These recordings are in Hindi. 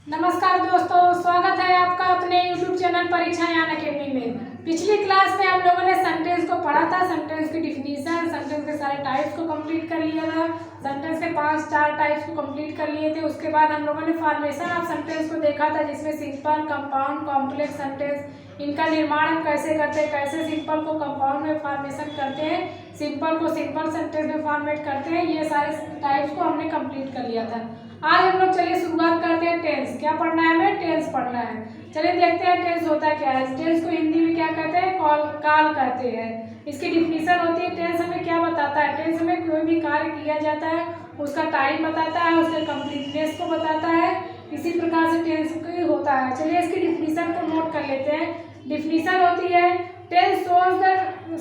नमस्कार दोस्तों, स्वागत है आपका अपने YouTube चैनल परीक्षा यान अकेडमी में। पिछली क्लास में हम लोगों ने सेंटेंस को पढ़ा था, सेंटेंस की डिफिनीशन, सेंटेंस के सारे टाइप्स को कंप्लीट कर लिया था, सेंटेंस के 4 टाइप्स को कंप्लीट कर लिए थे। उसके बाद हम लोगों ने फॉर्मेशन ऑफ सेंटेंस को देखा था, जिसमें सिंपल, कंपाउंड, कॉम्प्लेक्स सेंटेंस, इनका निर्माण हम कैसे करते हैं, कैसे सिंपल को कंपाउंड में फॉर्मेशन करते हैं, सिंपल को सिंपल सेंटेंस में फॉर्मेट करते हैं। ये सारे टाइप्स को हमने कंप्लीट कर लिया था। आज हम लोग चलिए शुरुआत करते हैं टेंस। क्या पढ़ना है हमें? टेंस पढ़ना है। चलिए देखते हैं टेंस होता क्या है। टेंस को हिंदी में क्या कहते हैं? काल कहते हैं। इसकी डिफिनीशन होती है। टेंस हमें क्या बताता है? टेंस हमें कोई भी कार्य किया जाता है उसका टाइम बताता है, उसके कंप्लीटनेस को बताता है। इसी प्रकार से टेंस होता है। चलिए इसकी डिफिनीशन को नोट कर लेते हैं। डिफिनीशन होती है tense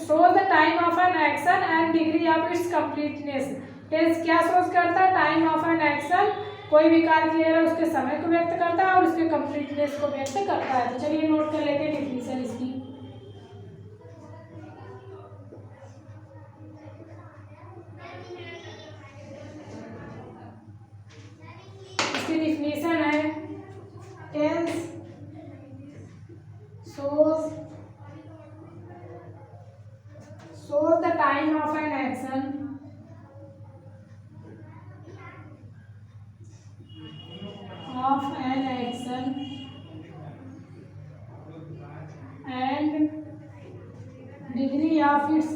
shows the time of an action and degree of its completeness। Tense क्या शोज करता है? टाइम ऑफ एन एक्शन, कोई भी कार्य किया जाए उसके समय को व्यक्त करता है और उसके कंप्लीटनेस को व्यक्त करता है। तो चलिए नोट कर लेते हैं डिफिनीशन इसकी। इसकी डिफिनीशन है tense shows the time of an action and degree of its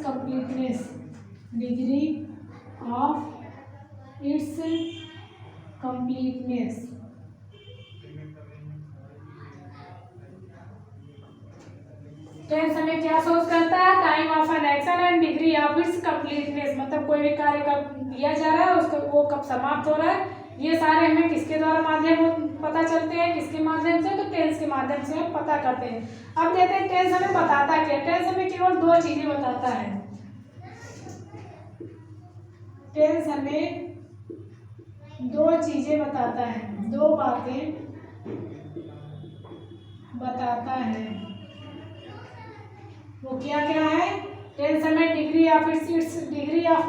completeness। Tense हमें क्या शोज करता है? Time of an action and degree of its completeness. मतलब कोई भी कार्य कब किया जा रहा है, उसका वो कब समाप्त हो रहा है, ये सारे हमें किसके द्वारा माध्यम पता चलते हैं? किसके माध्यम से? तो टेंस के माध्यम से हम पता करते हैं। अब देखते हैं टेंस हमें बताता क्या। टेंस हमें केवल 2 चीजें बताता है। टेंस हमें 2 चीजें बताता है, 2 बातें बताता है। वो क्या क्या है? टेंस हमें डिग्री ऑफ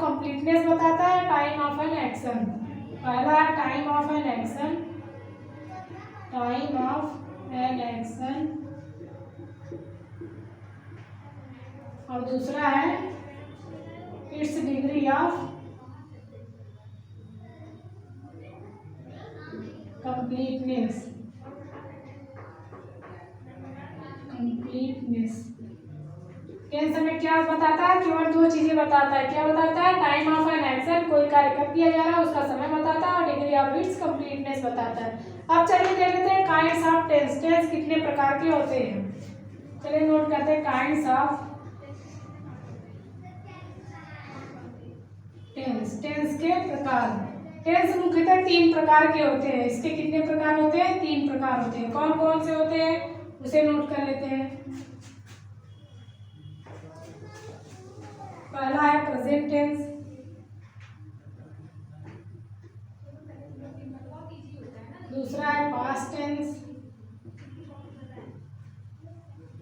कंप्लीटनेस बताता है, टाइम ऑफ एन एक्शन। पहला है टाइम ऑफ एन एक्शन, और दूसरा है its degree of completeness. Tense हमें क्या बताता है? केवल 2 चीजें बताता है। क्या बताता है? टाइम ऑफ एन एक्शन, कोई कार्य कब किया जा रहा है उसका समय बताता है, और डिग्री ऑफ इट्स कंप्लीटनेस बताता है। अब चलिए देख लेते हैं काइंड्स ऑफ टेंस। टेंस कितने प्रकार के होते हैं? चलिए नोट करते हैं काइंड्स ऑफ टेंस। टेंस के प्रकार। टेंस मुख्यतः 3 प्रकार के होते हैं। इसके कितने प्रकार होते हैं? 3 प्रकार होते हैं। कौन कौन से होते हैं उसे नोट कर लेते हैं। पहला है प्रेजेंट टेंस, दूसरा है पास्ट टेंस,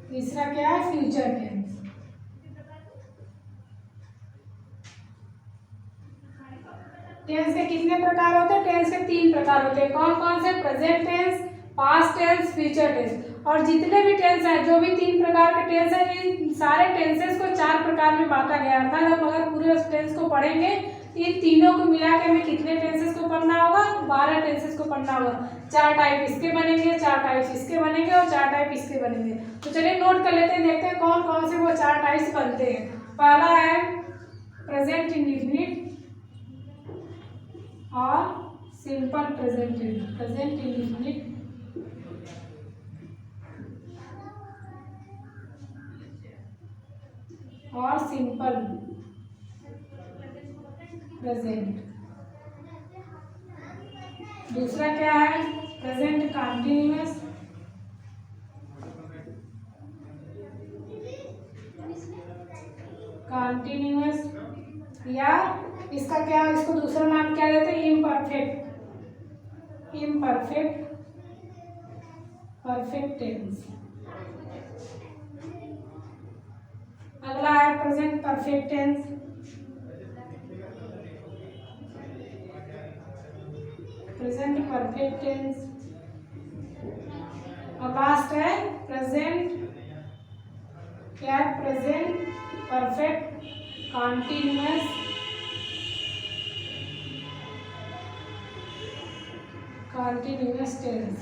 तीसरा क्या है? Future tense. टेंस के कितने प्रकार होते हैं? टेंस के 3 प्रकार होते हैं। कौन कौन से? Present tense, past tense, future tense. और जितने भी टेंस हैं, जो भी 3 प्रकार के टेंस हैं, इन सारे टेंसेस को 4 प्रकार में बांटा गया है। अर्थात हम अगर पूरे टेंस को पढ़ेंगे, इन तीनों को मिला के हमें कितने टेंसेस को पढ़ना होगा? 12 टेंसेस को पढ़ना होगा। 4 टाइप इसके बनेंगे, 4 टाइप इसके बनेंगे और 4 टाइप इसके बनेंगे। तो चलिए नोट कर लेते हैं, देखते हैं कौन कौन से वो 4 टाइप्स बनते हैं। पहला है प्रेजेंट इंडेफिनिट और सिंपल प्रेजेंट इंडेफिनिट और सिंपल प्रेजेंट। दूसरा क्या है? प्रेजेंट कंटिन्यूअस या इसका क्या, इसको दूसरा नाम क्या देते हैं? Perfect tense. अगला है present perfect tense, present perfect tense और लास्ट है प्रेजेंट, क्या है, प्रेजेंट परफेक्ट कॉन्टिन्यूअस टेंस।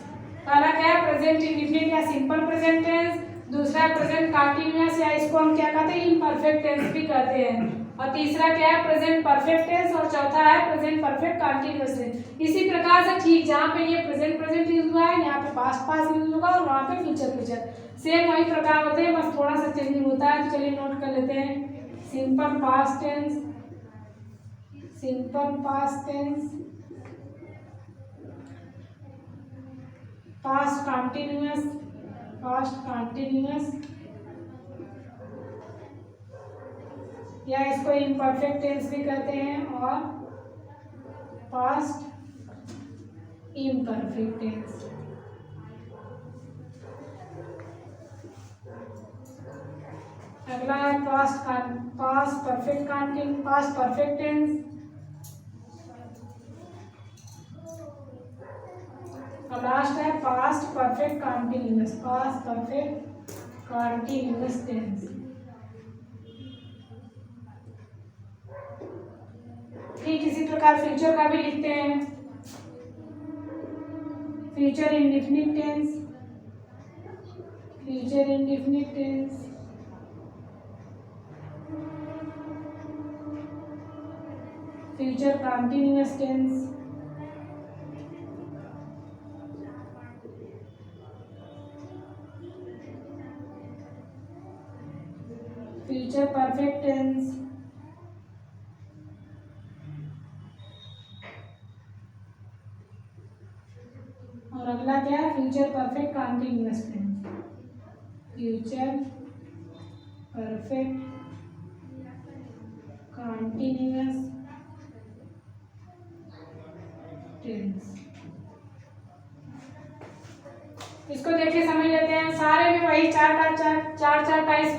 पहला क्या है, प्रेजेंट इंडेफिनिट या सिंपल प्रेजेंट टेंस, दूसरा है प्रेजेंट कॉन्टिन्यूअस या इसको हम क्या कहते हैं, इम्परफेक्ट टेंस भी कहते हैं, और तीसरा क्या है, प्रेजेंट परफेक्ट टेंस, और चौथा है प्रेजेंट परफेक्ट कॉन्टिन्यूअस टेंस। इसी प्रकार से ठीक जहाँ पे ये प्रेजेंट यूज हुआ है, यहाँ पे पास्ट यूज होगा, और वहाँ पे फ्यूचर सेम वही प्रकार होते हैं, बस थोड़ा सा चेंजिंग होता है। तो चलिए नोट कर लेते हैं। Simple past tense, past continuous या इसको इम्परफेक्ट टेंस भी कहते हैं, और पास्ट इम्परफेक्ट टेंस। अगला है पास्ट परफेक्ट टेंस, और लास्ट है पास्ट परफेक्ट कॉन्टिन्यूअस टेंस। ठीक इसी प्रकार फ्यूचर का भी लिखते हैं। Future indefinite tense, future continuous tense, future perfect tense, और अगला क्या है, future perfect continuous tense. Future perfect continuous tense. इसको देखिए समझ लेते हैं। सारे में वही चार टाइप्स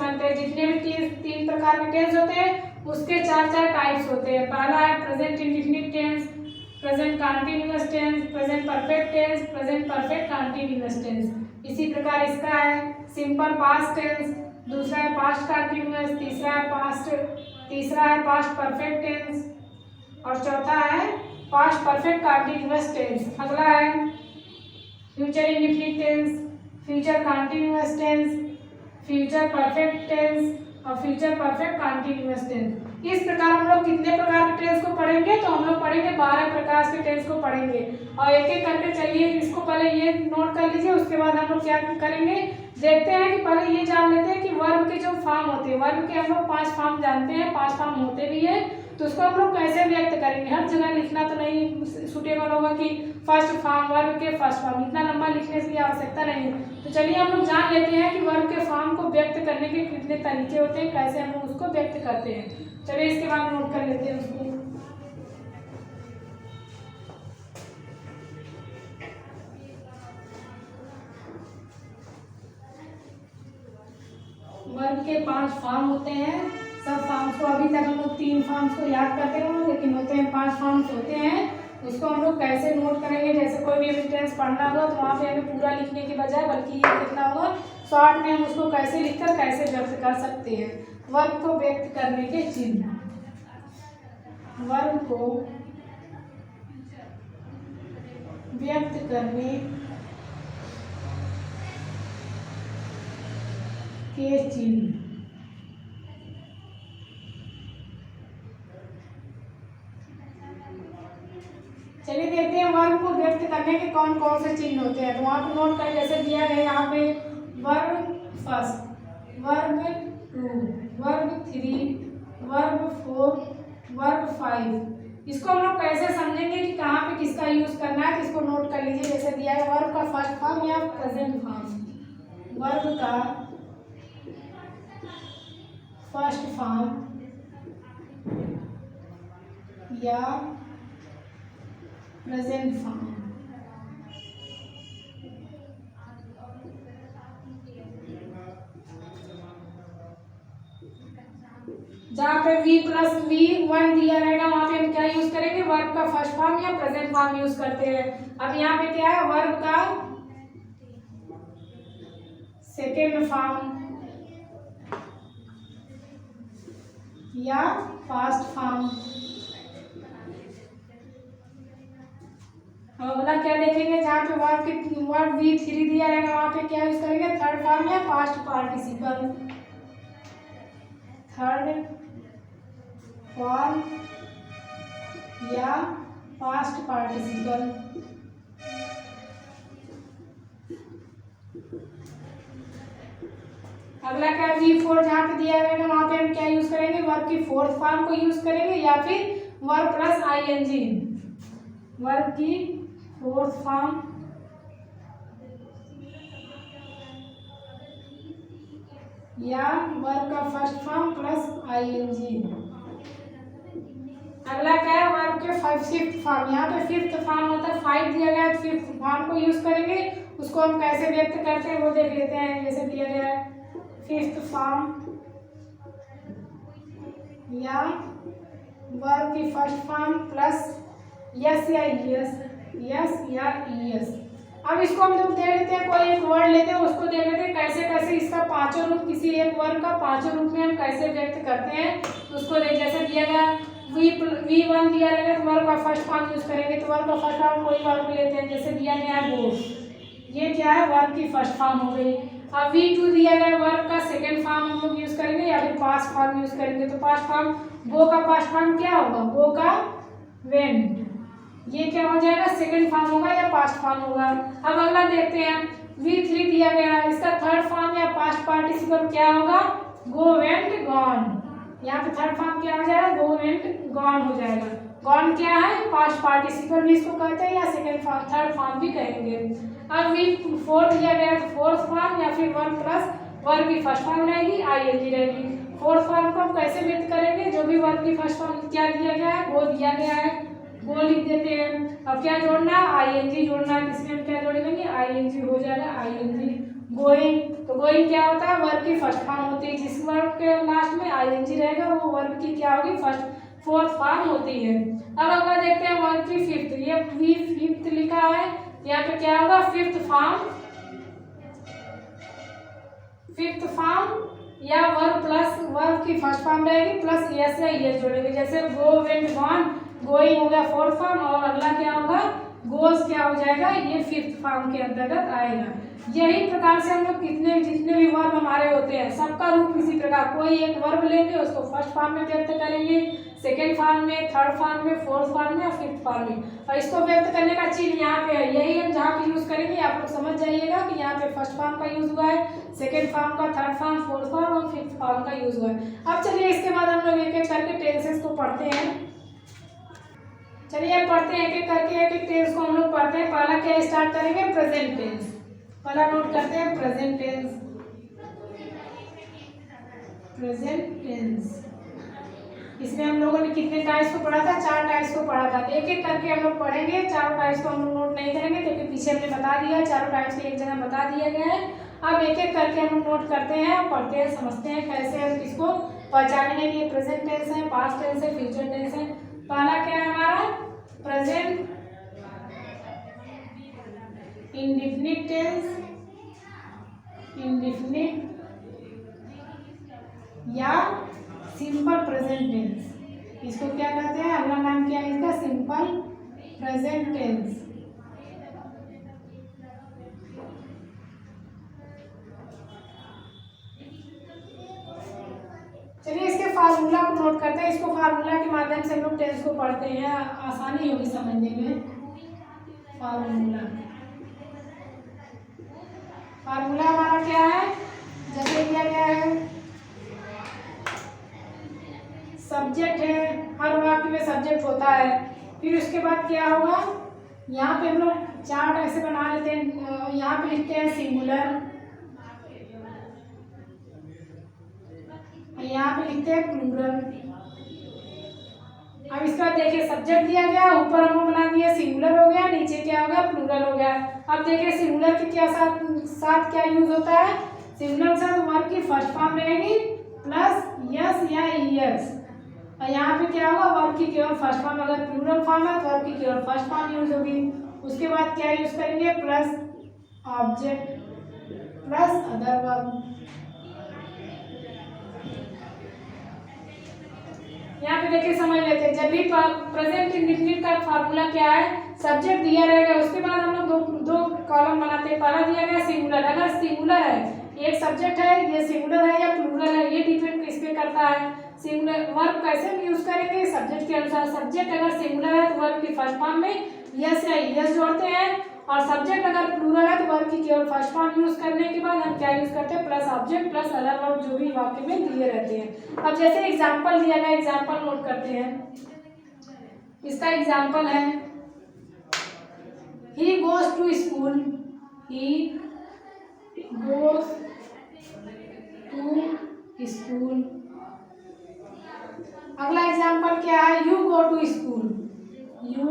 बनते हैं। जितने भी तीन प्रकार के टेंस होते हैं उसके चार टाइप्स होते हैं। पहला है present indefinite tense, present continuous tense, present perfect tense, present perfect continuous tense. इसी प्रकार इसका है सिंपल पास्ट टेंस, दूसरा है पास्ट कॉन्टिन्यूअस, तीसरा है पास्ट परफेक्ट टेंस, और चौथा है पास्ट परफेक्ट कॉन्टिन्यूअस टेंस। अगला है future indefinite tense, future continuous tense, future perfect tense और फ्यूचर परफेक्ट कॉन्टिन्यूअस टेंस। इस प्रकार हम लोग कितने प्रकार के टेंस को पढ़ेंगे, तो हम लोग पढ़ेंगे 12 प्रकार के टेंस को पढ़ेंगे। और एक एक करके चलिए इसको पहले ये नोट कर लीजिए, उसके बाद हम लोग क्या करेंगे देखते हैं कि पहले ये जान लेते हैं कि वर्ब के जो फॉर्म होते हैं, वर्ब के हम लोग 5 फॉर्म जानते हैं, 5 फॉर्म होते भी है, तो उसको हम लोग कैसे व्यक्त करेंगे। हर जगह लिखना तो नहीं सुटेबल होगा कि फर्स्ट फॉर्म, वर्ब के फर्स्ट फॉर्म, इतना लंबा लिखने की आवश्यकता नहीं है। तो चलिए हम लोग जान लेते हैं कि वर्ब के फॉर्म को व्यक्त करने के कितने तरीके होते हैं, कैसे हम लोग उसको व्यक्त करते हैं। चलिए इसके बाद नोट कर लेते हैं उसको। वर्ब के 5 फॉर्म होते हैं। सब फॉर्म्स को अभी तक हम लोग 3 फॉर्म्स को याद करते हैं, लेकिन होते हैं 5 फॉर्म्स होते हैं। उसको हम लोग कैसे नोट करेंगे, जैसे कोई भी टेंस पढ़ना होगा तो वहाँ पे हमें पूरा लिखने के बजाय बल्कि ये लिखना होगा शॉर्ट में, हम उसको कैसे लिखकर कैसे व्यक्त कर सकते हैं। वर्ब को व्यक्त करने के चिन्ह, वर्ब को व्यक्त करने के चिन्ह। चलिए देखते हैं वर्ब को व्यक्त करने के कौन कौन से चिन्ह होते हैं। तो वहाँ पे नोट कर जैसे दिया है यहाँ पे verb first, verb 2, verb 3, verb 4, verb 5। इसको हम लोग कैसे समझेंगे कि कहाँ पे किसका यूज करना है, तो इसको नोट कर लीजिए। जैसे दिया है वर्ब का फर्स्ट फॉर्म या प्रेजेंट फॉर्म, वर्ब का फर्स्ट फॉर्म या प्रेजेंट फॉर्म। जहाँ पे V+V1 दिया रहेगा वहाँ पे हम क्या यूज करेंगे, वर्ब का फर्स्ट फॉर्म या प्रेजेंट फॉर्म यूज करते हैं। अब यहाँ पे क्या है, वर्ब का सेकेंड फॉर्म या पास्ट फॉर्म। अगला क्या देखेंगे, जहाँ पे वर्ब V3 दिया रहेगा वहाँ पे क्या यूज करेंगे, थर्ड फॉर्म या पास्ट पार्टिसिपल। थर्ड फॉर्म या पास्ट पार्टिसिपल। अगला क्या, V4 जहाँ पे दिया रहेगा वहाँ पे हम क्या यूज करेंगे, वर्ब की फोर्थ फॉर्म को यूज करेंगे या फिर वर्ब प्लस ING। वर्ब की फोर्थ फॉर्म या वर्ब का फर्स्ट फॉर्म प्लस ING। अगला क्या है, वर्ब के फिफ्थ फॉर्म। यहाँ पे फिफ्थ फॉर्म होता है, 5 दिया गया है, फिफ्थ फॉर्म को यूज करेंगे। उसको हम कैसे व्यक्त करते हैं वो देख लेते हैं। जैसे दिया गया है फिफ्थ फॉर्म या वर्ब की फर्स्ट फॉर्म प्लस यस या ईएस, यस या ईएस। अब इसको हम लोग दे लेते हैं, कोई एक वर्ड लेते हैं, उसको दे लेते हैं कैसे कैसे इसका पांचों रूप, किसी एक वर्ड का पांचों रूप में हम कैसे व्यक्त करते हैं उसको दे। जैसे दिया गया V1 दिया रहेगा तो वर्ब का फर्स्ट फॉर्म यूज करेंगे, तो वर्ब का फर्स्ट फॉर्म कोई वर्ब लेते हैं। जैसे दिया गया है गो, ये क्या है, वर्ब की फर्स्ट फॉर्म हो गई। अब V2 दिया गया, वर्ब का सेकेंड फॉर्म हम लोग यूज करेंगे या फिर पास्ट फॉर्म यूज करेंगे। तो पास्ट फॉर्म, गो का पास्ट फॉर्म क्या होगा, गो का वेंट। ये क्या हो जाएगा, सेकंड फॉर्म होगा या पास्ट फॉर्म होगा। अब अगला देखते हैं, V3 दिया गया है, इसका थर्ड फॉर्म या पास्ट पार्टिसिपल क्या होगा, गो वेंट गॉन। यहाँ पे थर्ड फॉर्म क्या हो जाएगा, गो वेंट गॉन हो जाएगा। गॉन क्या है, पास्ट पार्टिसिपल भी इसको कहते हैं या सेकंड फॉर्म, थर्ड फॉर्म भी कहेंगे। अब V4 दिया गया है, फोर्थ फॉर्म या फिर वर्ब प्लस वर्ब की फर्स्ट फॉर्म रहेगी, ING रहेगी। फोर्थ फॉर्म को हम कैसे व्यक्त करेंगे, जो भी वर्ब की फर्स्ट फॉर्म क्या दिया गया है, वो दिया गया है, वो लिख देते हैं। अब क्या जोड़ना, ING जोड़ना है। इसमें हम क्या जोड़ेंगे, ING हो जाएगा, ING। गोइंग, तो गोइंग क्या होता है, वर्ब की फर्स्ट फॉर्म होती है। जिस वर्ब के लास्ट में ING रहेगा वो वर्ब की क्या होगी, फोर्थ फॉर्म होती है। अब अगर देखते हैं वर्ब की फिफ्थ, ये फिफ्थ लिखा है, यहाँ पे क्या होगा, फिफ्थ फॉर्म या वर्ब प्लस वर्ब की फर्स्ट फॉर्म रहेगी प्लस यस या ईएस जोड़ेंगे। जैसे गो वेंट गॉन, गोइंग हो गया फोर्थ फॉर्म और अगला क्या होगा, गोज क्या हो जाएगा, ये फिफ्थ फॉर्म के अंतर्गत आएगा। यही प्रकार से हम लोग जितने भी वर्ब हमारे होते हैं सबका रूप इसी प्रकार, कोई एक वर्ब लेंगे उसको फर्स्ट फॉर्म में व्यक्त करेंगे, सेकेंड फॉर्म में, थर्ड फॉर्म में, फोर्थ फॉर्म में और फिफ्थ फॉर्म में। और इसको व्यक्त करने का चिन्ह यहाँ पे है, यही हम जहाँ पे यूज करेंगे आप लोग समझ जाइएगा कि यहाँ पे फर्स्ट फॉर्म का यूज हुआ है, सेकेंड फॉर्म का, थर्ड फॉर्म, फोर्थ फॉर्म और फिफ्थ फॉर्म का यूज हुआ है। अब चलिए इसके बाद हम लोग एक एक करके टेंसेस को पढ़ते हैं। चलिए पढ़ते हैं एक एक करके, एक एक टेंस को हम लोग पढ़ते हैं। पहला क्या स्टार्ट करेंगे, प्रेजेंट टेंस। पहला नोट करते हैं प्रेजेंट टेंस। प्रेजेंट टेंस, इसमें हम लोगों ने कितने टाइप्स को पढ़ा था, 4 टाइप्स को पढ़ा था। एक एक करके हम लोग पढ़ेंगे, 4 टाइप्स को हम लोग नोट नहीं करेंगे क्योंकि पीछे हमने बता दिया है, 4 टाइप्स की एक जगह बता दिया गया है। अब एक एक करके हम लोग नोट करते हैं, पढ़ते हैं, समझते हैं कैसे हम इसको पहचानेंगे कि ये प्रेजेंट टेंस है, पास्ट टेंस है, फ्यूचर टेंस है। पहला क्या है हमारा, प्रेजेंट इंडेफिनिट टेंस, इंडेफिनिट या सिंपल प्रेजेंट टेंस। इसको क्या कहते हैं, अगला नाम क्या है इसका, सिंपल प्रेजेंट टेंस। चलिए इसके फार्मूला को नोट करते हैं। इसको फार्मूला के माध्यम से हम लोग टेंस को पढ़ते हैं, आसानी होगी समझने में। फार्मूला हमारा क्या है, जैसे दिया गया है, सब्जेक्ट है, हर वाक्य में सब्जेक्ट होता है। फिर उसके बाद क्या होगा, यहाँ पे हम लोग 4 ऐसे बना लेते हैं। यहाँ पे लिखते हैं सिंगुलर, यहाँ पे लिखते हैं प्लूरल। अब इसका देखिए सब्जेक्ट दिया गया, ऊपर हम बना दिया सिंगुलर हो गया, नीचे क्या हो गया, प्लूरल हो गया। अब देखिए सिंगुलर के क्या साथ क्या यूज होता है, सिंगुलर के साथ वर्ब की फर्स्ट फॉर्म रहेगी प्लस यस या ईएस। और यहाँ पे क्या होगा, वर्ब की केवल फर्स्ट फॉर्म, अगर प्लूरल फॉर्म है तो वर्ब की केवल फर्स्ट फॉर्म यूज होगी। उसके बाद क्या यूज करेंगे, plus object, plus other verb. यहाँ पे देखिए समझ लेते हैं, जब भी प्रेजेंट इंडेफिनिट का फार्मूला क्या है, सब्जेक्ट दिया रहेगा उसके बाद हम लोग दो कॉलम बनाते हैं। पहला दिया गया सिंगुलर, अगर सिंगुलर है, एक सब्जेक्ट है, ये सिंगुलर है या प्लूरल है, ये डिपेंड किस पे करता है। सिंगुलर वर्ब कैसे हम यूज करेंगे, सब्जेक्ट के अनुसार। सब्जेक्ट अगर सिंगुलर है तो वर्ब की फर्स्ट फॉर्म में यस या यस जोड़ते हैं, और सब्जेक्ट अगर प्लूरल है तो वर्ब की केवल फर्स्ट फॉर्म यूज करने के बाद हम क्या यूज करते हैं, plus object plus other verb जो भी वाक्य में दिए रहते हैं। अब जैसे एग्जांपल दिया गया, एग्जांपल नोट करते हैं। इसका एग्जांपल है he goes to school, he goes to school. अगला एग्जांपल क्या है, you go to school, you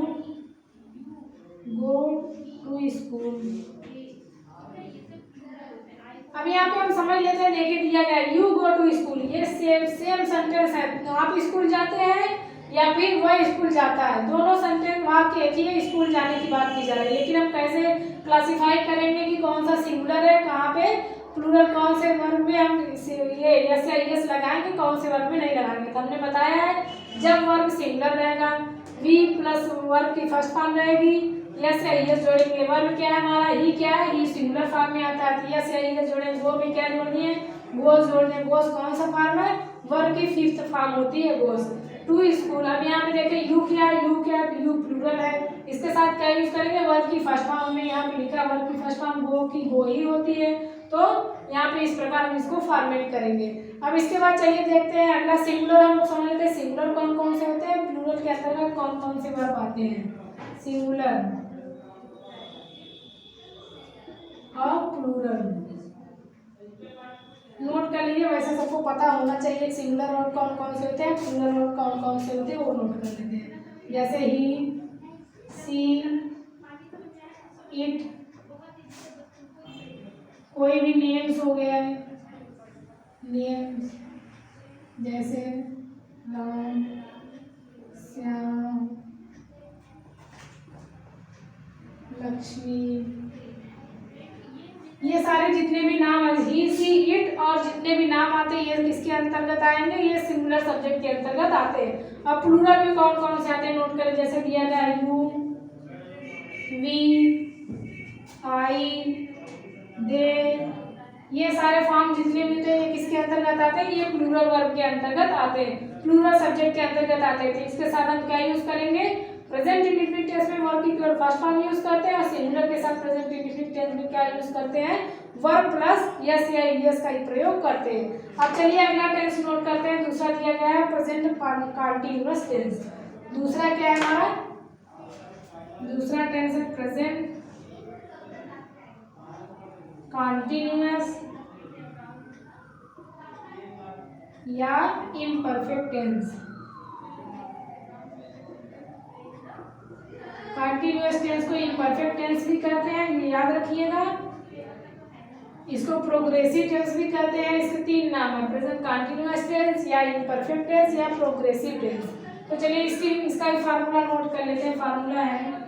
go to school. अब यहाँ पे हम समझ लेते हैं, देखिए दिया गया यू गो टू स्कूल, ये सेम सेंटेंस है। तो आप स्कूल जाते हैं या फिर वह स्कूल जाता है, दोनों सेंटेंस वाक्य एक ही है, स्कूल जाने की बात की जा रही है। लेकिन हम कैसे क्लासिफाई करेंगे कि कौन सा सिंगुलर है, कहाँ पे प्लूरल, कौन से वर्ब में हम ये यस या यस लगाएंगे, कौन से वर्ब में नहीं लगाएंगे। तो हमने बताया है जब वर्ब सिंगुलर रहेगा, वी प्लस वर्ब की फर्स्ट फॉर्म रहेगी, यस या यस जोड़ेंगे। वर्ब क्या है हमारा, ही क्या है, ही सिंगुलर फॉर्म में आता है, तो यस या यस जोड़ेंगे। गो में क्या जोड़नी है, गोज जोड़ने। गोज कौन सा फॉर्म है, वर्ब की फिफ्थ फॉर्म होती है गोज। टू स्कूल, अब यहाँ पे देखें यू क्या है, यू प्लूरल है, इसके साथ क्या यूज करेंगे, वर्ब की फर्स्ट फॉर्म में यहाँ पे लिखा वर्ब की फर्स्ट फॉर्म गो की गो ही होती है, तो यहाँ पे इस प्रकार हम इसको फॉर्मेट करेंगे। अब इसके बाद चलिए देखते हैं अगला सिंगुलर, हम लोग समझ लेते हैं सिंगुलर कौन कौन से होते हैं, प्लूरल के अंतर्गत कौन कौन से वर्ब आते हैं। सिंगुलर और प्लूरल नोट कर लीजिए, वैसे सबको पता होना चाहिए सिंगुलर वर्ब कौन कौन से होते हैं, प्लूरल वर्ब कौन कौन से होते हैं, वो नोट कर लेते हैं। जैसे ही, सी, इट, कोई भी नेम्स हो गया, नेम्स जैसे राम, श्याम, लक्ष्मी, ये सारे जितने भी नाम है, ही, सी, इट और जितने भी नाम आते हैं ये किसके अंतर्गत आएंगे, ये सिंगुलर सब्जेक्ट के अंतर्गत आते हैं। अब प्लूरल में कौन कौन से आते हैं नोट करें, जैसे दिया गया यू, वी, आई, दे, ये सारे फॉर्म जितने भी थे ये किसके अंतर्गत आते हैं, ये प्लूरल वर्ब के अंतर्गत आते हैं, प्लूरल सब्जेक्ट के अंतर्गत आते हैं। तो इसके साथ हम क्या यूज करेंगे, प्रेजेंट इंडेफिनिट टेंस में वर्ब की केवल फर्स्ट फॉर्म यूज करते हैं, और सिंगुलर के साथ प्रेजेंट इंडेफिनिट टेंस में क्या यूज करते हैं, वर्ब प्लस यस या यस का ही प्रयोग करते हैं। अब चलिए अगला टेंस नोट करते हैं। दूसरा दिया गया है प्रेजेंट कंटीन्यूअस टेंस। दूसरा क्या है हमारा, दूसरा टेंस है प्रेजेंट कंटीन्यूअस या इम्परफेक्ट टेंस। कंटीन्यूअस टेंस को इम्परफेक्ट टेंस भी कहते हैं, ये याद रखिएगा। इसको प्रोग्रेसिव टेंस भी कहते हैं। इसके तीन नाम है, प्रेजेंट कंटीन्यूअस टेंस या इम्परफेक्ट टेंस या प्रोग्रेसिव टेंस। तो चलिए इसका भी फार्मूला नोट कर लेते हैं। फार्मूला है,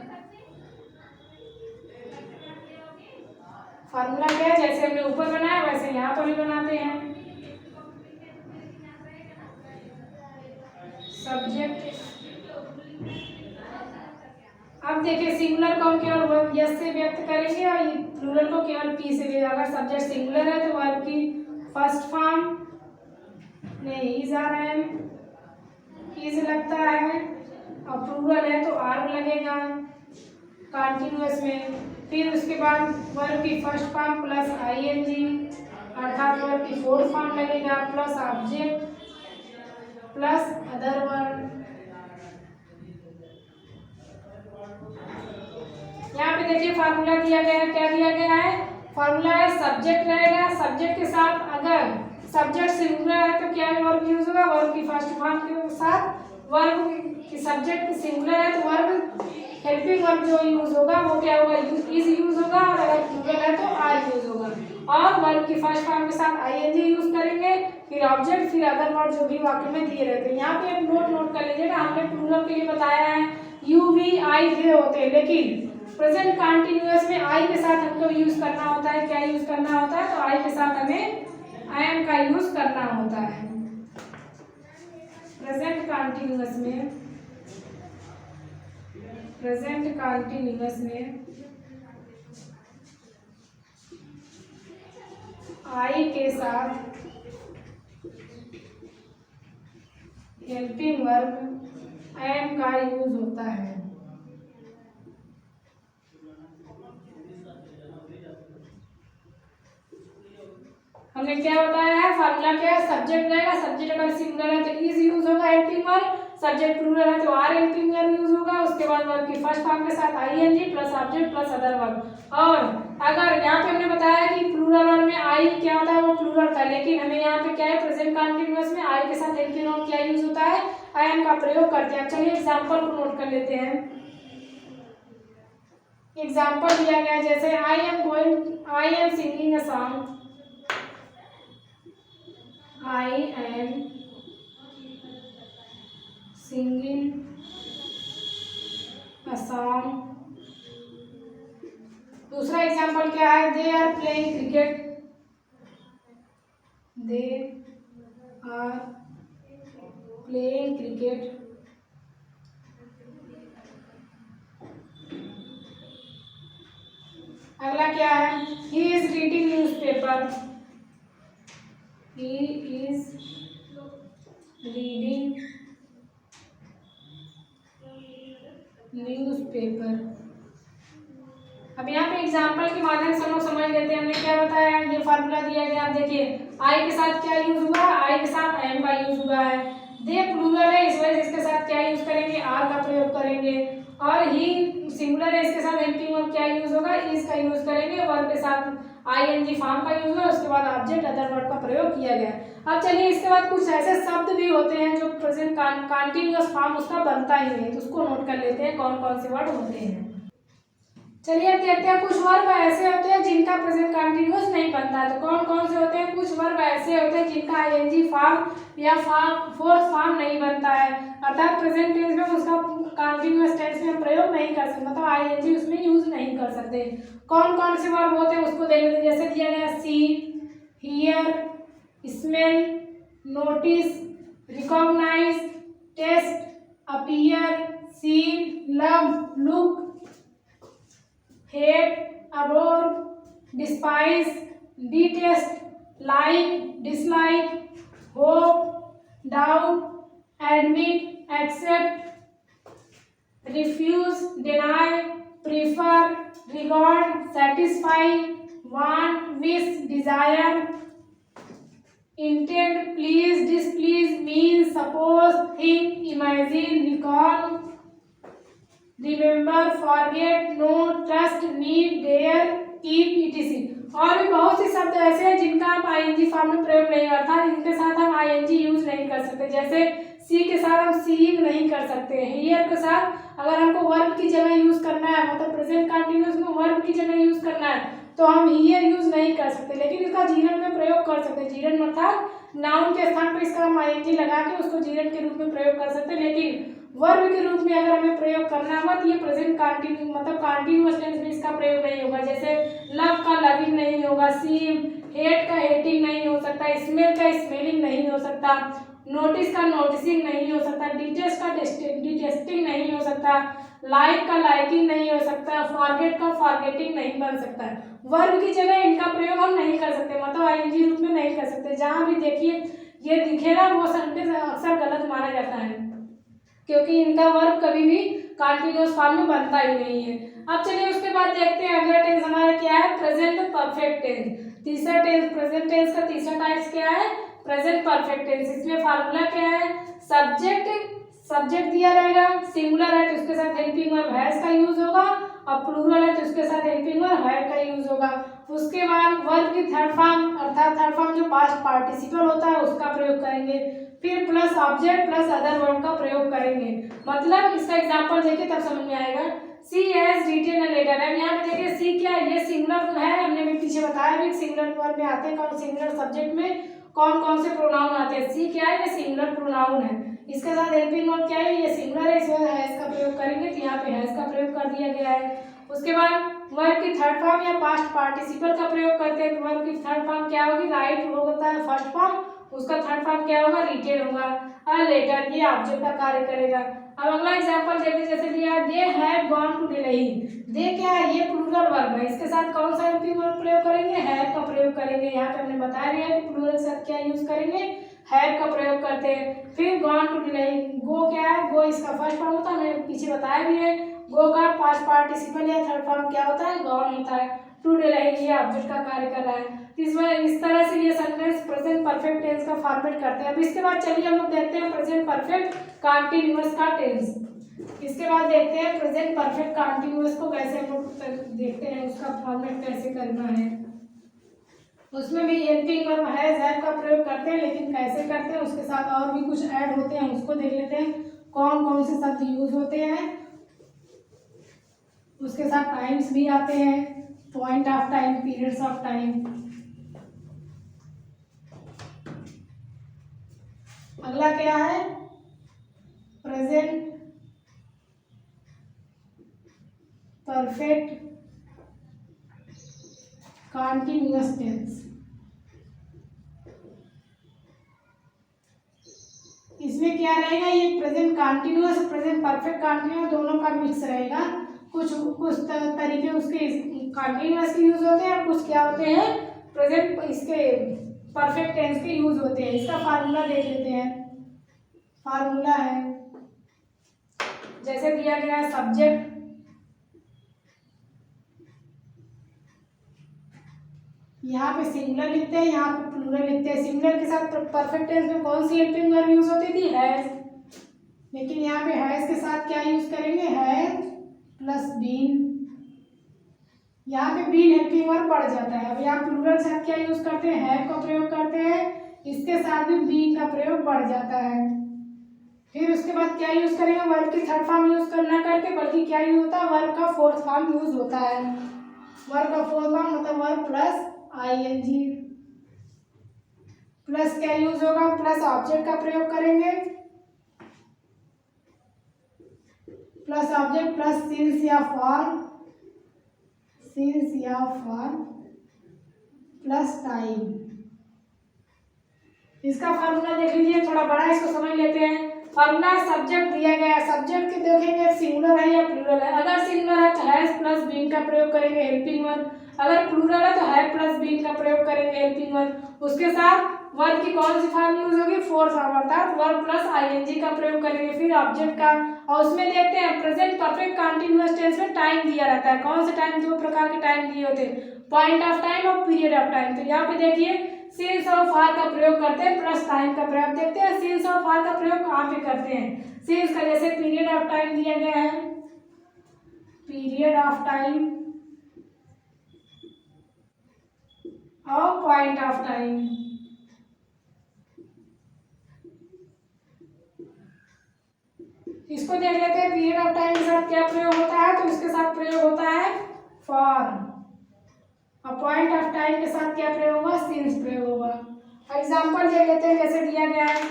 फार्मूला क्या है, जैसे हमने ऊपर बनाया वैसे यहाँ पर भी बनाते हैं। सब्जेक्ट, अब देखिए सिंगुलर को हम केवल यस से व्यक्त करेंगे और प्लूरल को केवल पी से भी। अगर सब्जेक्ट सिंगुलर है तो वर्ब की फर्स्ट फॉर्म में इज आ रहा है, इज लगता है, और प्लूरल है तो आर लगेगा कंटीन्यूअस में। फिर उसके बाद वर्ब की फर्स्ट फॉर्म प्लस आईएनजी अर्थात वर्ब की फोर्थ फॉर्म लगेगा plus object plus other verb. यहाँ पे देखिए फार्मूला दिया गया है, क्या दिया गया है, फार्मूला है सब्जेक्ट रहेगा, सब्जेक्ट के साथ अगर सब्जेक्ट सिंगुलर है तो क्या वर्ब यूज होगा, वर्ब की फर्स्ट फॉर्म के साथ वर्ब की सब्जेक्ट सिंगुलर है तो वर्ब हेल्पिंग वर्ब जो यूज होगा वो क्या होगा, इज यूज होगा, और अगर प्लूरल है तो आर यूज होगा। और वर्ब की फर्स्ट फॉर्म के साथ आईएनजी यूज करेंगे, फिर ऑब्जेक्ट, फिर अदर वर्ड जो भी वाक्य में दिए रहते हैं। यहाँ पे एक नोट कर लीजिएगा, हमने प्लूरल के लिए बताया है यू वी आई दे होते हैं, लेकिन प्रेजेंट कंटिन्यूअस में आई के साथ हमको यूज करना होता है, क्या यूज करना होता है, तो आई के साथ हमें एम का यूज करना होता है। प्रेजेंट कंटिन्यूअस में, प्रेजेंट कंटिन्यूअस में आई के साथ हेल्पिंग वर्ब एम का यूज होता है। हमने क्या बताया है, फार्मूला क्या है, सब्जेक्ट रहेगा, सब्जेक्ट अगर सिंगुलर है तो इज यूज होगा हेल्पिंग वर्ब, सब्जेक्ट प्लूरल है तो आर हेल्पिंग वर्ब यूज होगा, उसके बाद वर्ब की फर्स्ट फॉर्म के साथ ING plus object plus other verb. और अगर यहाँ पे हमने बताया कि प्लूरल वर्ब में आई क्या होता है, वो प्लूरल था, लेकिन हमें यहाँ पे क्या है, प्रेजेंट कंटीन्यूअस में आई के साथ हेल्पिंग वर्ब क्या यूज होता है, आई एम का प्रयोग करते हैं। चलिए एग्जाम्पल को नोट कर लेते हैं। एग्जाम्पल दिया गया है जैसे I am singing a song, I am singing a song। दूसरा एग्जाम्पल क्या है, they are playing cricket, they are playing cricket। अगला क्या है, he is reading newspaper, he is reading newspaper. अब यहाँ पे एग्जाम्पल के माध्यम से हम लोग समझ लेते हैं, हमने क्या बताया, ये फार्मूला दिया गया। आप देखिए आई के साथ क्या यूज हुआ, आई के साथ एम का यूज हुआ है, दे प्लूरल है इस वजह से इसके साथ क्या यूज करेंगे, आर का प्रयोग करेंगे, और ही सिंगुलर है इसके साथ हेल्पिंग वर्ब क्या यूज होगा, इज का यूज करेंगे, वर्ब के साथ आईएनजी फॉर्म का यूज हुआ, उसके बाद ऑब्जेक्ट अदर वर्ब का प्रयोग किया गया। अब चलिए इसके बाद कुछ ऐसे शब्द भी होते हैं जो प्रेजेंट कंटीन्यूअस फॉर्म उसका बनता ही नहीं, तो उसको नोट कर लेते हैं कौन कौन से वर्ड होते हैं। चलिए अब देखते हैं कुछ वर्ब ऐसे होते हैं जिनका प्रेजेंट कंटीन्यूअस नहीं बनता है, तो कौन कौन से होते हैं। कुछ वर्ब ऐसे होते हैं जिनका आईएनजी फॉर्म या फोर्थ फॉर्म नहीं बनता है, अर्थात प्रेजेंट टेंस में उसका कंटीन्यूअस टेंस में प्रयोग नहीं कर सकते, मतलब आईएनजी उसमें यूज नहीं कर सकते। कौन कौन से वर्ब होते हैं उसको देख लेते हैं। जैसे दिया गया see, hear, smell, notice, recognise, taste, appear, see, love, look, hate, abhor, despise, detest, like, dislike, hope, doubt, admit, accept, refuse, deny, prefer, regard, satisfy, want, wish, desire, intend, please, displease, mean, suppose, think, imagine, recall, remember, forget, know, trust, need, dare, keep, etc। और भी बहुत से शब्द ऐसे हैं जिनका हम आईएनजी फॉर्म में प्रयोग नहीं करता, इनके साथ हम आईएनजी यूज नहीं कर सकते। जैसे सी के साथ हम सीइंग नहीं कर सकते, हियर के साथ अगर हमको वर्ब की जगह यूज करना है, मतलब प्रेजेंट कंटीन्यूअस में वर्ब की जगह यूज करना है, तो हम हियर यूज नहीं कर सकते, लेकिन इसका जीरन में प्रयोग कर सकते हैं। जीरन अर्थात नाउन के स्थान पर इसका हम आईएनजी लगा के उसको जीरन के रूप में प्रयोग कर सकते हैं, लेकिन वर्ब के रूप में अगर हमें प्रयोग करना हुआ तो ये प्रेजेंट कंटिन्यू मतलब कंटिन्यूअस टेंस में इसका प्रयोग नहीं होगा। जैसे लव का लविंग नहीं होगा, सी हेट का हेटिंग नहीं हो सकता, स्मेल का स्मेलिंग नहीं हो सकता, नोटिस का नोटिसिंग नहीं हो सकता, डिटेस्ट का डिटेस्टिंग नहीं हो सकता, लाइक का लाइकिंग नहीं हो सकता, फॉरगेट का फॉरगेटिंग नहीं बन सकता। वर्ब की जगह इनका प्रयोग हम नहीं कर सकते, मतलब आईएनजी रूप में नहीं कर सकते। जहाँ भी देखिए ये दिखेगा वो सेंटेंस अक्सर गलत माना जाता है, क्योंकि इनका वर्ब कभी भी कंटीन्यूअस फॉर्म में बनता ही नहीं है। अब चलिए उसके बाद देखते हैं अगला टेंस हमारा क्या है, प्रेजेंट परफेक्ट टेंस। तीसरा टेंस, प्रेजेंट टेंस का तीसरा टाइप क्या है, प्रेजेंट परफेक्ट टेंस। इसमें फार्मूला क्या है, सब्जेक्ट दिया रहेगा, सिंगुलर है तो उसके साथ हेल्पिंग वर्ब हैज का यूज होगा, और प्लूरल है तो उसके साथ हेल्पिंग वर्ब हैड का यूज होगा। उसके बाद वर्ब की थर्ड फॉर्म अर्थात थर्ड फॉर्म जो पास्ट पार्टिसिपल होता है उसका प्रयोग करेंगे, फिर plus object plus other verb का प्रयोग करेंगे। मतलब इसका एग्जांपल देखिए तब समझ में आएगा। सी हैज रिटन अ लेटर, अब यहाँ पे देखिए सी क्या है, ये सिंगुलर है, हमने भी पीछे बताया भी सिंगुलर वर्ब में आते हैं, कौन सिंगुलर सब्जेक्ट में कौन कौन से प्रोनाउन आते हैं। सी क्या है, ये सिंगुलर प्रोनाउन है, इसके साथ हेल्पिंग वर्ब क्या है, ये सिंगुलर है, इसमें हैज का प्रयोग करेंगे, तो यहाँ पे हैज का प्रयोग कर दिया गया है। उसके बाद वर्ब की थर्ड फॉर्म या पास्ट पार्टिसिपल का प्रयोग करते हैं तो वर्ब की थर्ड फॉर्म क्या होगी, राइट होता है फर्स्ट फॉर्म, उसका थर्ड फॉर्म क्या होगा, रिटेन होगा। अ लेटर ये ऑब्जेक्ट का कार्य करेगा। अब अगला एग्जांपल देखते हैं, जैसे दिया they have gone to Delhi. They क्या है, ये प्लूरल वर्ब है, इसके साथ कौन सा हेल्पिंग वर्ब प्रयोग करेंगे, हैव का प्रयोग करेंगे। यहाँ पे हमने बताया भी है कि प्लूरल के साथ क्या यूज करेंगे, हैव का प्रयोग करते हैं। फिर गॉन टू दिल्ली, गो क्या है, गो इसका फर्स्ट फॉर्म होता है, हमने पीछे बताया भी है। गो का पास्ट पार्टिसिपल या थर्ड फॉर्म क्या होता है, गॉन होता है। टू दिल्ली ये ऑब्जेक्ट का कार्य कर रहा है। इस तरह से ये सेंटेंस प्रेजेंट परफेक्ट टेंस का फॉर्मेट करते हैं। अब इसके बाद चलिए हम लोग देखते हैं प्रेजेंट परफेक्ट कंटीन्यूअस का टेंस। इसके बाद देखते हैं प्रेजेंट परफेक्ट कंटीन्यूअस को कैसे हम लोग देखते हैं, उसका फॉर्मेट कैसे करना है। उसमें भी हेल्पिंग वर्ब हैव का प्रयोग करते हैं, लेकिन कैसे करते हैं उसके साथ और भी कुछ ऐड होते हैं, उसको देख लेते हैं कौन कौन से शब्द यूज होते हैं। उसके साथ टाइम्स भी आते हैं, point of time, periods of time. अगला क्या है, प्रेजेंट परफेक्ट कंटीन्यूअस टेंस। इसमें क्या रहेगा, ये present continuous present perfect continuous दोनों का मिक्स रहेगा। कुछ तरीके उसके कंटीन्यूअस के यूज होते हैं, कुछ क्या होते हैं प्रेजेंट इसके परफेक्ट टेंस के यूज होते हैं। इसका फार्मूला देख लेते हैं। फार्मूला है जैसे दिया गया है, सब्जेक्ट यहाँ पे सिंगुलर लिखते हैं, यहाँ पे प्लूरल लिखते हैं। सिंगुलर के साथ परफेक्ट टेंस में कौन सी हेल्पिंग वर्ब यूज होती थी, हैज, लेकिन यहाँ पे हैज के साथ क्या यूज करेंगे, हैज प्लस बीन। यहाँ पे बीन हेल्पिंग वर्ब बढ़ जाता है। अब यहाँ प्लूरल के साथ क्या यूज करते हैं, हैव का प्रयोग करते हैं, इसके साथ भी बीन का प्रयोग बढ़ जाता है। फिर उसके बाद क्या यूज करेंगे, वर्ब की थर्ड फॉर्म यूज करना करके, बल्कि क्या यूज होता है, वर्ब का फोर्थ फॉर्म यूज होता है। वर्ब का फोर्थ फॉर्म मतलब वर्ब प्लस आईएनजी, प्लस क्या यूज होगा, प्लस ऑब्जेक्ट का प्रयोग करेंगे, प्लस ऑब्जेक्ट प्लस सिंस या फॉर्म, सिंस या फॉर्म प्लस टाइम। इसका फार्मूला देख लीजिए, थोड़ा बड़ा है, इसको समझ लेते हैं। फार्मूला सब्जेक्ट दिया गया है, सब्जेक्ट के देखेंगे सिंगुलर है या प्लूरल है। अगर सिंगुलर है तो हैज प्लस बीन का प्रयोग करेंगे हेल्पिंग वर्ब, अगर प्लूरल है तो हैव प्लस बीन का प्रयोग करेंगे हेल्पिंग वर्ब। उसके साथ वर्ब की कौन सी फॉर्म यूज होगी, फोर्थ फॉर्म, अर्थात वर्ब प्लस आईएनजी का प्रयोग करेंगे। फिर ऑब्जेक्ट का, और उसमें देखते हैं प्रेजेंट परफेक्ट कंटीन्यूअस टेंस में टाइम दिया रहता है। कौन से टाइम, दो प्रकार के टाइम दिए होते हैं, पॉइंट ऑफ टाइम और पीरियड ऑफ टाइम। तो यहाँ पे देखिए सिंस और फॉर का प्रयोग करते हैं, प्लस टाइम का प्रयोग। देखते हैं सिंस और फॉर का प्रयोग कहाँ पे करते हैं। सिंस का जैसे पीरियड ऑफ टाइम दिया गया है, पीरियड ऑफ टाइम और पॉइंट ऑफ टाइम। इसको देख लेते हैं, पीरियड ऑफ टाइम के साथ क्या प्रयोग होता है, तो इसके साथ प्रयोग होता है फॉर, और पॉइंट ऑफ टाइम के साथ क्या प्रयोग होगा, सिंस प्रयोग होगा। एग्जाम्पल देख लेते हैं, जैसे दिया गया है,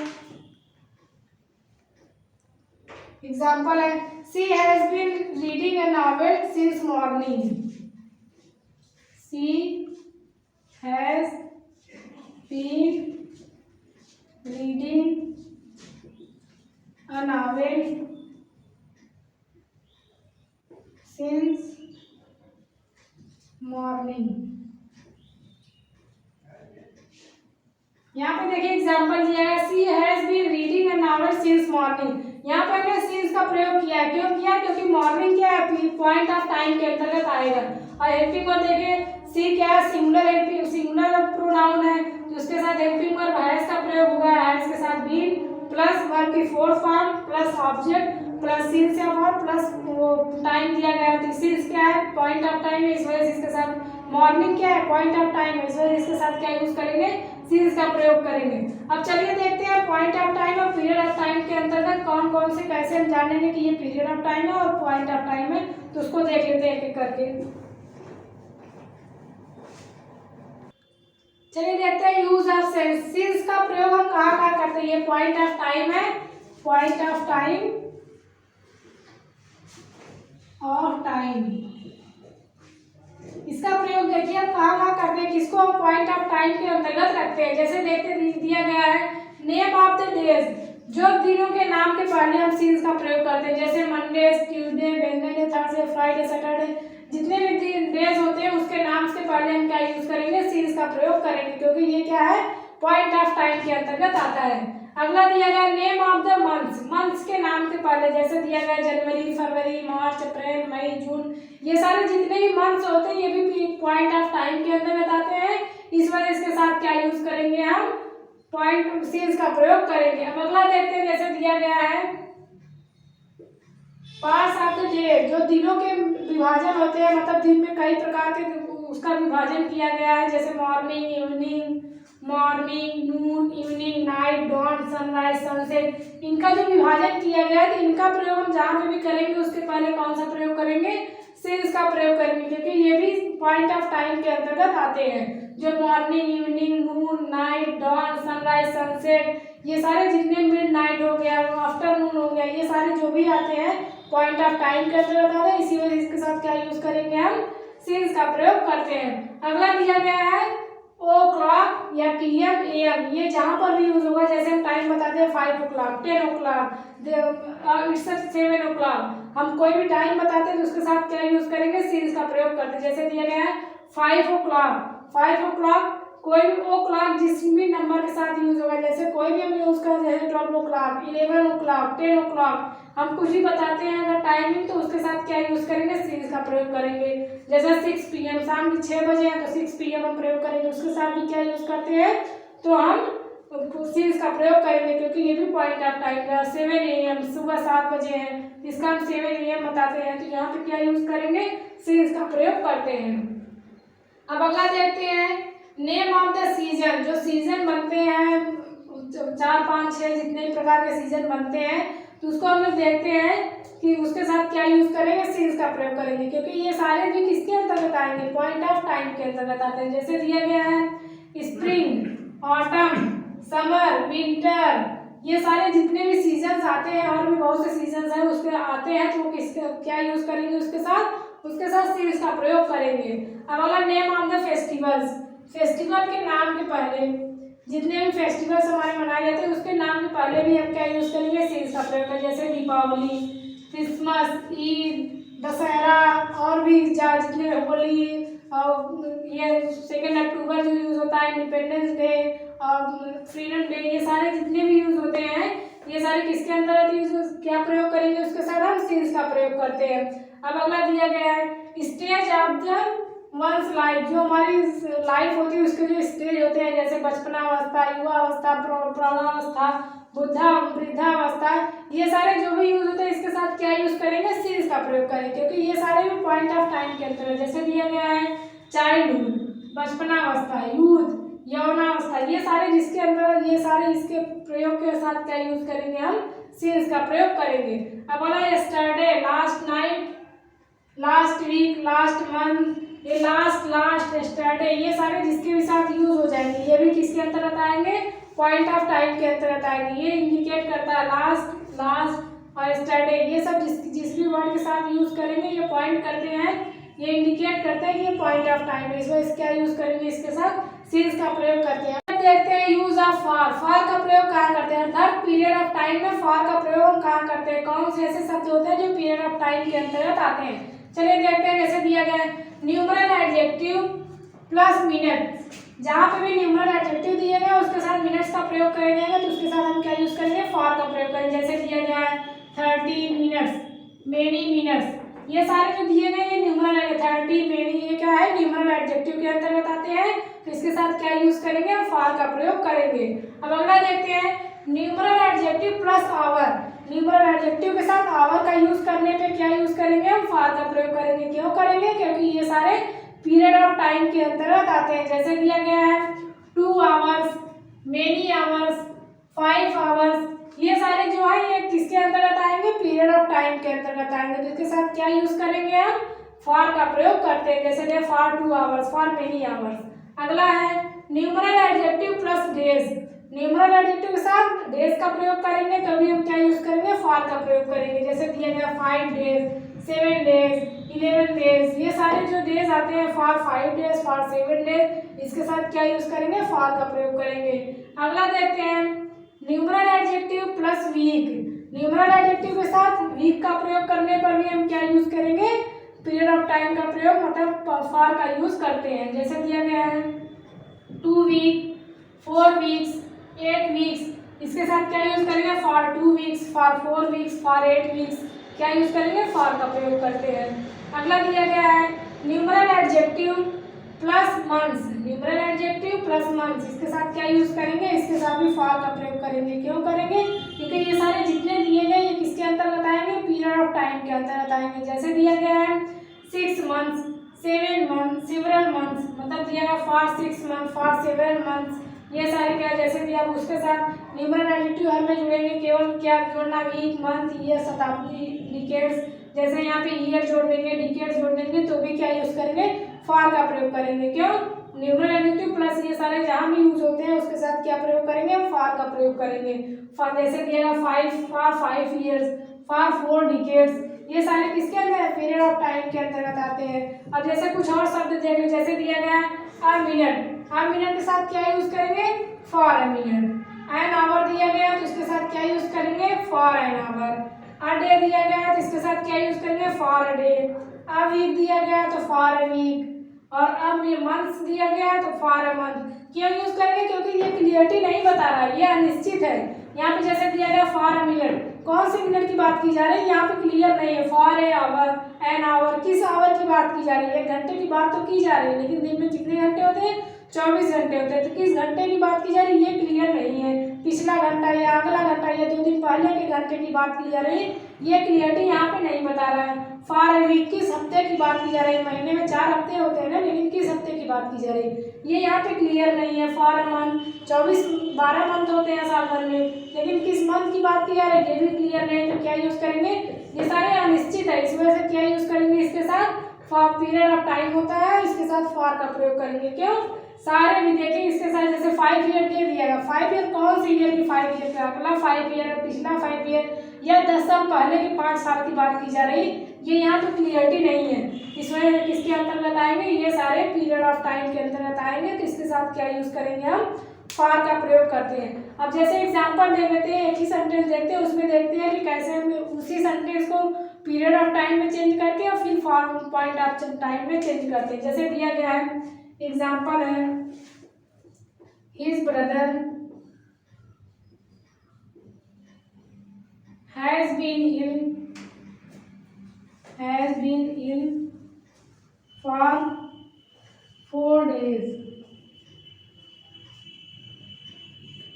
एग्जाम्पल है she has been reading a novel since morning. She has been reading a novel since morning। यहाँ पे देखिए एग्जाम्पल दिया है, she has been reading a novel since morning. यहाँ पे हमने सिंस का प्रयोग किया है, क्यों किया, क्योंकि मॉर्निंग क्या है, पॉइंट ऑफ टाइम के अंतर्गत आएगा। और हेल्पिंग वर्ब देखिए, सी क्या है, सिंगुलर हेल्पिंग, सिंगुलर प्रोनाउन है, तो उसके साथ हेल्पिंग वर्ब हैज का प्रयोग हुआ है, हैज के साथ बीन प्लस वर्ब की fourth form plus object plus since या फॉर प्लस वो टाइम दिया गया है। सिंस क्या है, पॉइंट ऑफ टाइम है, इस वजह से इसके साथ मॉर्निंग क्या है, पॉइंट ऑफ टाइम है, इस वजह से इसके साथ क्या यूज करेंगे, सिंस का प्रयोग करेंगे। अब चलिए देखते हैं पॉइंट ऑफ टाइम और पीरियड ऑफ टाइम के अंतर्गत कौन कौन से, कैसे हम जानेंगे कि ये पीरियड ऑफ टाइम है और पॉइंट ऑफ टाइम है, तो उसको देख लेते हैं एक एक करके। चलिए देखते हैं यूज ऑफ सेंस। सिंस का प्रयोग हम कहाँ कहाँ करते हैं, ये पॉइंट ऑफ टाइम है, पॉइंट ऑफ टाइम और टाइम। इसका प्रयोग देखिए हम कहाँ कहाँ करते हैं, किसको हम पॉइंट ऑफ टाइम के अंतर्गत रखते हैं। जैसे देखते दिया गया है नेम ऑफ द डेज, जो दिनों के नाम के पहले हम सीन्स का प्रयोग करते हैं। जैसे Monday, Tuesday, Wednesday, Thursday, Friday, Saturday, जितने भी डेज होते हैं उसके नाम से पहले हम क्या यूज करेंगे, सीन्स का प्रयोग करेंगे, क्योंकि ये क्या है, पॉइंट ऑफ टाइम के अंतर्गत आता है। अगला दिया गया name of the months, months के नाम के पहले जैसे दिया गया जनवरी, फरवरी, मार्च, अप्रैल, मई, जून, ये सारे जितने भी मंथ्स होते हैं ये भी पॉइंट ऑफ टाइम के अंतर्गत आते हैं। इस वजह इसके साथ क्या यूज करेंगे, हम पॉइंट सीन्स का प्रयोग करेंगे। अब अगला देखते हैं, जैसे दिया गया है पार्ट्स ऑफ द डे, जो दिनों के विभाजन होते हैं, मतलब दिन में कई प्रकार के उसका विभाजन किया गया है। जैसे morning, evening, morning, noon, evening, night, dawn, sunrise, sunset, इनका जो विभाजन किया गया है, तो इनका प्रयोग हम जहाँ पे भी करेंगे उसके पहले कौन सा प्रयोग करेंगे, सीन्स का प्रयोग करेंगे, क्योंकि ये भी पॉइंट ऑफ टाइम के अंतर्गत आते हैं। जो मॉर्निंग, इवनिंग, नून, नाइट, डॉन, सनराइज, सनसेट, ये सारे जितने मिड नाइट हो गया, आफ्टरनून हो गया, ये सारे जो भी आते हैं पॉइंट ऑफ टाइम के अंतर्गत आते हैं। इसी वजह इसके साथ क्या यूज करेंगे, हम सीन्स का प्रयोग करते हैं। अगला दिया गया है ओ क्लॉक या PM, AM, ये जहाँ पर भी यूज होगा, जैसे हम टाइम बताते हैं 5 o'clock, 10 o'clock, इट्स 7 o'clock, हम कोई भी टाइम बताते हैं तो उसके साथ क्या यूज करेंगे, सीन्स का प्रयोग करते हैं। जैसे दिया गया है 5 o'clock, 5 o'clock, कोई भी ओ क्लॉक जिस भी नंबर के साथ यूज होगा, जैसे कोई भी हम यूज कर रहे हैं 12 o'clock, 11 o'clock, 10 o'clock, हम कुछ भी बताते हैं अगर टाइमिंग, तो उसके साथ क्या यूज करेंगे, सीन्स का प्रयोग करेंगे। जैसे 6 PM, शाम के 6 बजे हैं तो 6 PM हम प्रयोग करेंगे, उसके साथ भी क्या यूज करते हैं, तो हम सीन्स का प्रयोग करेंगे, क्योंकि ये भी पॉइंट ऑफ टाइम है। 7 AM, सुबह 7 बजे हैं, इसका हम 7 AM बताते हैं, तो यहाँ पे क्या यूज करेंगे, सीन्स का प्रयोग करते हैं। अब अगला देखते हैं नेम ऑफ द सीजन, जो सीजन बनते हैं 4, 5, 6 जितने प्रकार के सीजन बनते हैं, तो उसको हम लोग देखते हैं कि उसके साथ क्या यूज करेंगे, सीन्स का प्रयोग करेंगे, क्योंकि ये सारे भी किसके अंतर्गत आएंगे, पॉइंट ऑफ टाइम के अंतर्गत आते हैं। जैसे दिया गया है स्प्रिंग, ऑटम, समर, विंटर, ये सारे जितने भी सीजन्स आते हैं, और भी बहुत से सीजन्स हैं उसके आते हैं, तो किसके क्या यूज करेंगे, उसके साथ सीन्स का प्रयोग करेंगे। अब अगला name of the festivals, festival के नाम के पहले जितने भी फेस्टिवल्स हमारे मनाए जाते हैं उसके नाम के पहले भी हम क्या यूज करेंगे, सीन्स का प्रयोग करेंगे। जैसे दीपावली, क्रिसमस, ईद, दशहरा, और भी जितने होली, ये 2 अक्टूबर जो यूज होता है, इंडिपेंडेंस डे, फ्रीडम डे, ये सारे जितने भी यूज होते हैं, ये सारे किसके अंतर्गत यूज क्या प्रयोग करेंगे, उसके साथ हम सीन्स का प्रयोग करते हैं। अब अगला दिया गया है stage of the one's life, जो हमारी लाइफ होती है उसके जो स्टेज होते हैं, जैसे बचपनावस्था, युवावस्था, प्रौढ़ावस्था, वृद्धावस्था, ये सारे जो भी यूज होते हैं इसके साथ क्या यूज करेंगे, सीन्स का प्रयोग करेंगे, क्योंकि ये सारे भी पॉइंट ऑफ टाइम के अंतर्गत। जैसे दिया गया है चाइल्डहुड, बचपनावस्था, यूथ, यौवनावस्था, ये सारे जिसके अंदर, ये सारे इसके प्रयोग के साथ क्या यूज करेंगे, हम सीन्स का प्रयोग करेंगे। अब वाला yesterday, last night, last week, last month, ये लास्ट यस्टरडे, ये सारे जिसके भी साथ यूज हो जाएंगे, ये भी किसके अंतर्गत आएंगे, पॉइंट ऑफ टाइम के अंतर्गत आएंगे। ये इंडिकेट करता है लास्ट और यस्टरडे, ये सब जिस भी वर्ड के साथ यूज करेंगे ये पॉइंट करते हैं, ये इंडिकेट करते हैं कि ये पॉइंट ऑफ टाइम है, इस वजह से क्या यूज करेंगे, इसके साथ सीन्स का प्रयोग करते हैं। देखते हैं यूज ऑफ फॉर, फॉर का प्रयोग कहाँ करते हैं, अर्थात पीरियड ऑफ टाइम में फॉर का प्रयोग हम कहाँ करते हैं, कौन से ऐसे शब्द होते हैं जो पीरियड ऑफ टाइम के अंतर्गत आते हैं। चलिए देखते हैं, जैसे दिया गया है न्यूमरल एडजेक्टिव प्लस मिनट, जहाँ पे भी न्यूमरल एडजेक्टिव दिया गया उसके साथ मिनट्स का प्रयोग करेंगे, तो उसके साथ हम क्या यूज करेंगे, फॉर का प्रयोग करेंगे। जैसे दिया गया है 30 मिनट्स, मेनी मिनट्स, ये सारे जो दिए गए ये न्यूमरल है, 30, मेनी, ये क्या है, न्यूमरल एडजेक्टिव के अंतर्गत आते हैं, तो इसके साथ क्या यूज करेंगे, फॉर का प्रयोग करेंगे। अब अगला देखते हैं numeral adjective plus our, numeral adjective के साथ आवर का यूज करने पे क्या यूज करेंगे, हम फॉर का प्रयोग करेंगे। क्यों करेंगे, क्योंकि ये सारे पीरियड ऑफ टाइम के अंतर्गत आते हैं। जैसे दिया गया है 2 आवर्स, मेनी आवर्स, 5 आवर्स, ये सारे जो है ये किसके अंतर्गत आएंगे, पीरियड ऑफ टाइम के अंतर्गत आएंगे, तो इसके साथ क्या यूज करेंगे, हम फॉर का प्रयोग करते हैं। जैसे for 2 hours, for many hours. अगला है numeral adjective plus days, numeral adjective के साथ डेज का प्रयोग करेंगे, तभी हम क्या यूज करेंगे, फॉर का प्रयोग करेंगे। जैसे दिया गया 5 डेज, 7 डेज, 11 डेज, ये सारे जो डेज आते हैं फॉर 5 डेज, फॉर 7 डेज, इसके साथ क्या यूज करेंगे, फॉर का प्रयोग करेंगे। अगला देखते हैं numeral adjective plus week. Numeral adjective के साथ वीक का प्रयोग करने पर भी हम क्या यूज करेंगे, पीरियड ऑफ टाइम का प्रयोग मतलब फॉर का यूज करते हैं। जैसे दिया गया है 2 वीक, 4 वीक्स, 8 वीक्स, इसके साथ क्या यूज करेंगे, for 2 weeks, for 4 weeks, for 8 weeks, क्या यूज करेंगे, फॉर का प्रयोग करते हैं। अगला दिया गया है numeral adjective plus months. Numeral adjective plus months, इसके साथ क्या यूज करेंगे, इसके साथ भी फॉर का प्रयोग करेंगे। क्यों करेंगे, क्योंकि ये सारे जितने दिए गए ये किसके अंतर्गत आएंगे, पीरियड ऑफ टाइम के अंतर्गत आएंगे। जैसे दिया गया है 6 मंथ्स, 7 मंथ्स, सेवरल मंथ्स, मतलब दिया गया for 6 month, for several months, ये सारे क्या जैसे भी आप उसके साथ न्यूमरल एडजेक्टिव हर में जुड़ेंगे, केवल क्या जोड़ना, वीक, मंथ, ईयर, शताब्दी, डिकेड्स, जैसे यहाँ पे ईयर जोड़ देंगे, डिकेड्स जोड़ देंगे तो भी क्या यूज करेंगे, फॉर का प्रयोग करेंगे। क्यों, न्यूमरल एडजेक्टिव प्लस ये सारे जहाँ भी यूज होते हैं उसके साथ क्या प्रयोग करेंगे, फॉर का प्रयोग करेंगे। फॉर जैसे दिया 5 फॉर 5 ईयर्स, फॉर 4 डिकेड्स, ये सारे किसके अंदर है, पीरियड ऑफ टाइम के अंतर्गत आते हैं। अब जैसे कुछ और शब्द देख लो, जैसे दिया गया है अ मिनट, अ मिनट के साथ क्या यूज करेंगे, for a minute. An hour दिया गया तो इसके साथ क्या यूज करेंगे, for an hour. A day दिया गया तो इसके साथ क्या यूज करेंगे, for a day. A week दिया गया तो फॉर अ वीक, और अब मंथ्स दिया गया तो फॉर अ मंथ। क्यों यूज करेंगे, क्योंकि ये क्लियरिटी नहीं बता रहा है, ये अनिश्चित है। यहाँ पे जैसे दिया गया फॉर अ मिनट, कौन से मिनट की बात की जा रही है, यहाँ पे क्लियर नहीं है। For a hour, an hour, किस आवर की बात की जा रही है, घंटे की बात तो की जा रही है, लेकिन दिन में कितने घंटे होते हैं, 24 घंटे होते हैं, तो किस घंटे की बात की जा रही है ये क्लियर नहीं है। पिछला घंटा या अगला घंटा या 2 दिन पहले के घंटे की बात की जा रही है, ये क्लियरिटी यहाँ पे नहीं बता रहा है। फॉर ए वीक, किस हफ्ते की बात की जा रही है, महीने में 4 हफ्ते होते हैं ना, लेकिन किस हफ्ते की बात की जा रही है ये यहाँ पे क्लियर नहीं है। फॉर अ मंथ, 12 मंथ होते हैं साल भर में, लेकिन किस मंथ की बात की जा रही है ये भी क्लियर नहीं, तो क्या यूज करेंगे, ये सारे अनिश्चित है, इस वजह से क्या यूज करेंगे, इसके साथ फॉर पीरियड ऑफ टाइम होता है, इसके साथ फॉर का प्रयोग करेंगे। क्यों, सारे भी देखिए इसके साथ, जैसे 5 ईयर दे दिया गया, 5 ईयर कौन सी ईयर की 5 ईयर का, अगला 5 ईयर है, पिछला 5 ईयर या 10 साल पहले के 5 साल की बात की जा रही, ये यहाँ तो क्लियरिटी नहीं है। इस वजह से किसके अंतर्गत आएंगे, ये सारे पीरियड ऑफ टाइम के अंतर्गत आएंगे, तो इसके साथ क्या यूज करेंगे, हम फॉर का प्रयोग करते हैं। अब जैसे एग्जांपल देख लेते हैं, एक ही सेंटेंस देखते हैं, उसमें देखते हैं कि कैसे हम उसी सेंटेंस को पीरियड ऑफ टाइम में चेंज करके और फिर फॉर पॉइंट ऑफ टाइम में चेंज करते हैं। जैसे दिया गया है एग्जांपल है, his brother has been ill for 4 days.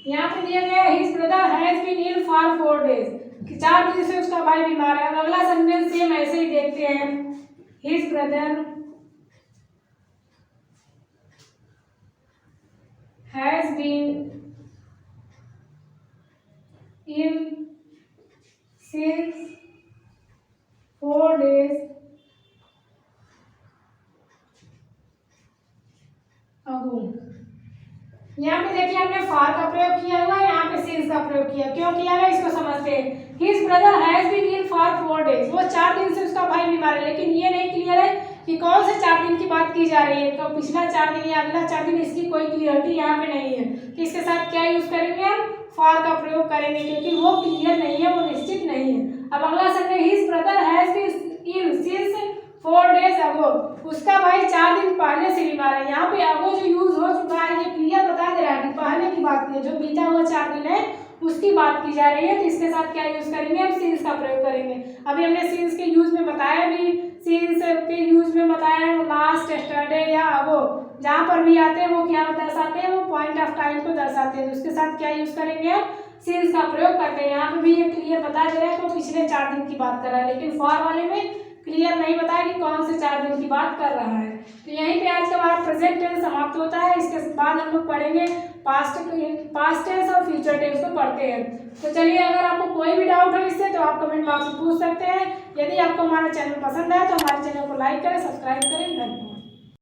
यहाँ पे दिया गया his brother has been ill for 4 days, कि 4 दिन से उसका भाई बीमार है। अब अगला सेंटेंस सेम ऐसे ही देखते हैं, his brother has been ill since 4 days ago. यहाँ पे देखिए हमने फॉर का प्रयोग किया हुआ है, यहाँ पे सिंस का प्रयोग किया। क्यों किया है इसको समझते हैं। His brother has been ill for 4 days, वो 4 दिन से उसका भाई बीमार है, लेकिन ये नहीं क्लियर है कि कौन से 4 दिन की बात की जा रही है, तो पिछला 4 दिन या अगला 4 दिन, इसकी कोई क्लियरिटी यहाँ पे नहीं है। तो इसके साथ क्या यूज करेंगे, हम फॉर का प्रयोग करेंगे, क्योंकि वो क्लियर नहीं है, वो निश्चित नहीं है। अब अगला sentence, his brother has been ill since 4 days ago, उसका भाई 4 दिन पहले से बीमार है। यहाँ पे अगो जो यूज हो चुका है, ये क्लियर बता दे रहा है कि पहले की बात की है, जो बीता हुआ 4 दिन है उसकी बात की जा रही है। तो इसके साथ क्या यूज करेंगे, हम सिंस का प्रयोग करेंगे। अभी हमने सिंस के यूज में बताया भी, सिंस के यूज में बताया है लास्ट, यस्टरडे या अगो, जहाँ पर भी आते हैं वो क्या दर्शाते हैं, वो पॉइंट ऑफ टाइम को दर्शाते हैं। तो उसके साथ क्या यूज करेंगे, हम सिंस का प्रयोग करते हैं। यहाँ पे भी ये क्लियर बता दे रहा है तो पिछले 4 दिन की बात कर रहा है, लेकिन फॉर वाले में क्लियर नहीं बताया कि कौन से 4 दिन की बात कर रहा है। तो यहीं पे आज का हमारा प्रेजेंट टेंस समाप्त होता है। इसके बाद हम लोग पढ़ेंगे पास्ट टेंस और फ्यूचर टेंस को पढ़ते हैं। तो चलिए, अगर आपको कोई भी डाउट हो इससे तो आप कमेंट बॉक्स में पूछ सकते हैं। यदि आपको हमारा चैनल पसंद आए तो हमारे चैनल को लाइक करें, सब्सक्राइब करें। धन्यवाद।